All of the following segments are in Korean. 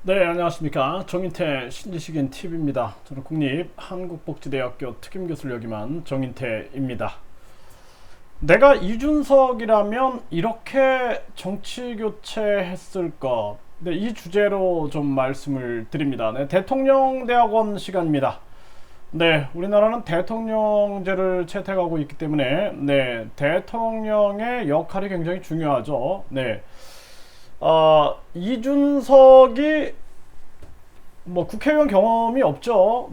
네, 안녕하십니까. 정인태 신지식인 TV입니다. 저는 국립한국복지대학교 특임교수를 역임한 정인태입니다. 내가 이준석이라면 이렇게 정치교체했을 것. 네, 이 주제로 좀 말씀을 드립니다. 네, 대통령대학원 시간입니다. 네, 우리나라는 대통령제를 채택하고 있기 때문에 대통령의 역할이 굉장히 중요하죠. 이준석이 뭐 국회의원 경험이 없죠.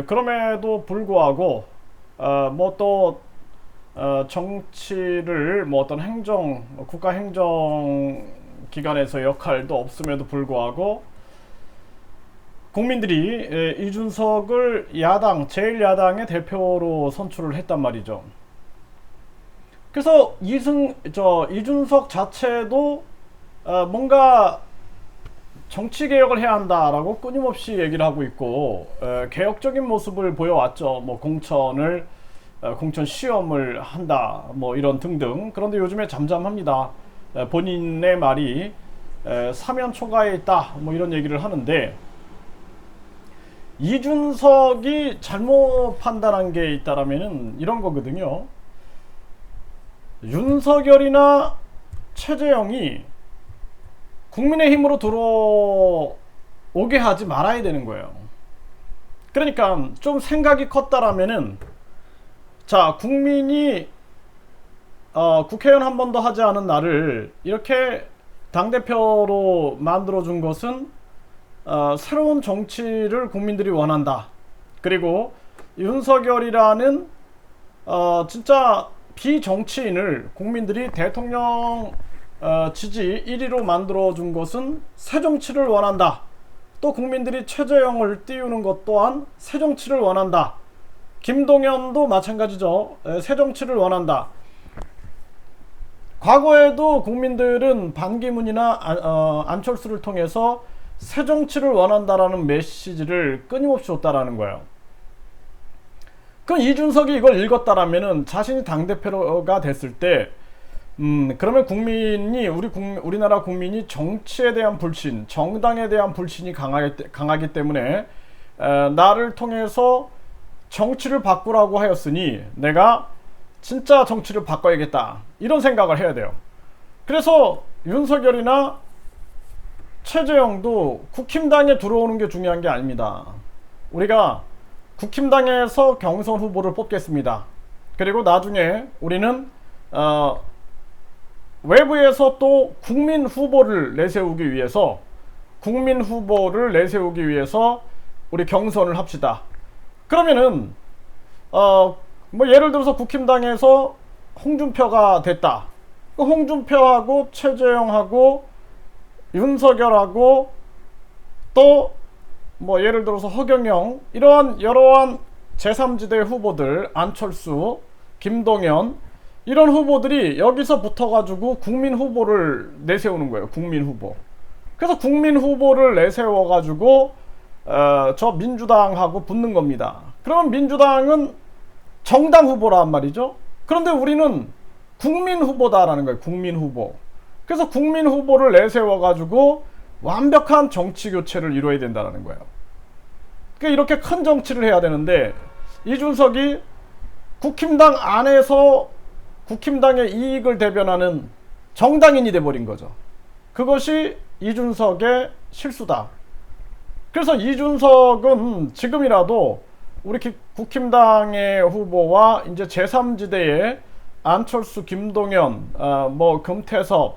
그럼에도 불구하고 뭐또 정치를 뭐 어떤 행정 국가 행정 기관에서 역할도 없음에도 불구하고 국민들이 이준석을 야당 제1야당의 대표로 선출을 했단 말이죠. 그래서 이준석 자체도 뭔가 정치 개혁을 해야 한다라고 끊임없이 얘기를 하고 있고 개혁적인 모습을 보여왔죠. 뭐 공천 시험을 한다 뭐 이런 등등. 그런데 요즘에 잠잠합니다. 본인의 말이 사면 초과에 있다 뭐 이런 얘기를 하는데, 이준석이 잘못 판단한 게 있다라면은 이런 거거든요. 윤석열이나 최재형이 국민의힘으로 들어오게 하지 말아야 되는 거예요. 그러니까 좀 생각이 컸다라면은, 자, 국민이 국회의원 한 번도 하지 않은 나를 이렇게 당대표로 만들어준 것은 새로운 정치를 국민들이 원한다. 그리고 윤석열이라는 진짜 비정치인을 국민들이 대통령 지지 1위로 만들어준 것은 새 정치를 원한다. 또 국민들이 최재형을 띄우는 것 또한 새 정치를 원한다. 김동연도 마찬가지죠. 새 정치를 원한다. 과거에도 국민들은 반기문이나 안철수를 통해서 새 정치를 원한다라는 메시지를 끊임없이 줬다라는 거예요. 그럼 이준석이 이걸 읽었다라면은 자신이 당대표가 됐을 때 그러면 우리나라 국민이 정치에 대한 불신, 정당에 대한 불신이 강하기 때문에 나를 통해서 정치를 바꾸라고 하였으니 내가 진짜 정치를 바꿔야겠다, 이런 생각을 해야 돼요. 그래서 윤석열이나 최재형도 국힘당에 들어오는 게 중요한 게 아닙니다. 우리가 국힘당에서 경선 후보를 뽑겠습니다. 그리고 나중에 우리는 외부에서 또 국민 후보를 내세우기 위해서 우리 경선을 합시다. 그러면은 뭐 예를 들어서 국힘당에서 홍준표가 됐다. 홍준표하고 최재형하고 윤석열하고 또 뭐 예를 들어서 허경영, 이러한 여러한 제3지대 후보들, 안철수, 김동연, 이런 후보들이 여기서 붙어가지고 국민 후보를 내세우는 거예요. 국민 후보. 그래서 국민 후보를 내세워가지고 저 민주당하고 붙는 겁니다. 그러면 민주당은 정당 후보란 말이죠. 그런데 우리는 국민 후보다라는 거예요. 국민 후보. 그래서 국민 후보를 내세워가지고 완벽한 정치 교체를 이루어야 된다는 거예요. 그러니까 이렇게 큰 정치를 해야 되는데, 이준석이 국힘당 안에서 국힘당의 이익을 대변하는 정당인이 돼버린 거죠. 그것이 이준석의 실수다. 그래서 이준석은 지금이라도 우리 국힘당의 후보와 이제 제3지대의 안철수, 김동연, 뭐 금태섭,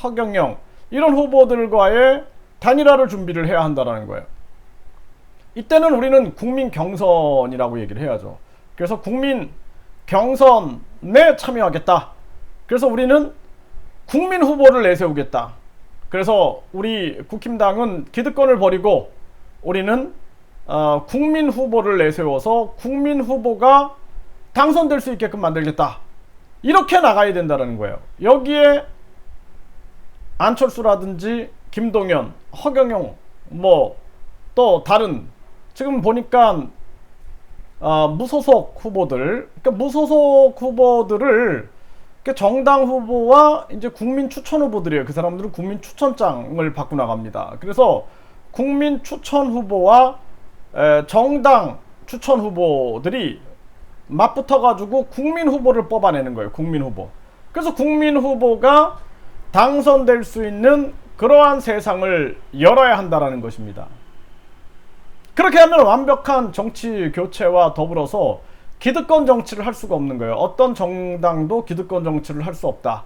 허경영, 이런 후보들과의 단일화를 준비를 해야 한다는 거예요. 이때는 우리는 국민 경선이라고 얘기를 해야죠. 그래서 국민 경선에 참여하겠다. 그래서 우리는 국민 후보를 내세우겠다. 그래서 우리 국힘당은 기득권을 버리고 우리는 국민 후보를 내세워서 국민 후보가 당선될 수 있게끔 만들겠다. 이렇게 나가야 된다는 거예요. 여기에 안철수라든지 김동연, 허경영, 뭐 또 다른, 지금 보니까 무소속 후보들, 그러니까 무소속 후보들을 그 정당 후보와 이제 국민 추천 후보들이에요. 그 사람들은 국민 추천장을 받고 나갑니다. 그래서 국민 추천 후보와 정당 추천 후보들이 맞붙어 가지고 국민 후보를 뽑아내는 거예요. 국민 후보. 그래서 국민 후보가 당선될 수 있는 그러한 세상을 열어야 한다라는 것입니다. 그렇게 하면 완벽한 정치 교체와 더불어서 기득권 정치를 할 수가 없는 거예요. 어떤 정당도 기득권 정치를 할 수 없다.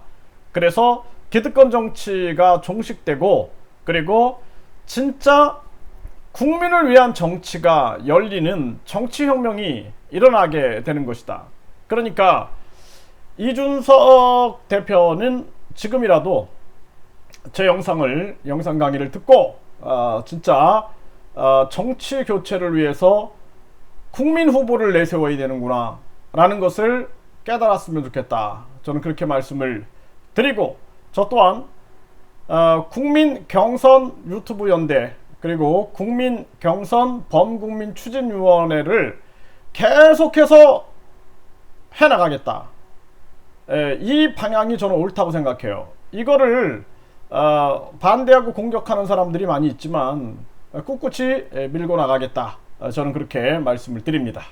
그래서 기득권 정치가 종식되고, 그리고 진짜 국민을 위한 정치가 열리는 정치혁명이 일어나게 되는 것이다. 그러니까 이준석 대표는 지금이라도 제 영상 강의를 듣고 진짜 정치 교체를 위해서 국민 후보를 내세워야 되는구나 라는 것을 깨달았으면 좋겠다. 저는 그렇게 말씀을 드리고, 저 또한 국민 경선 유튜브 연대, 그리고 국민 경선 범국민 추진위원회를 계속해서 해나가겠다. 이 방향이 저는 옳다고 생각해요. 이거를 반대하고 공격하는 사람들이 많이 있지만 꿋꿋이 밀고 나가겠다. 저는 그렇게 말씀을 드립니다.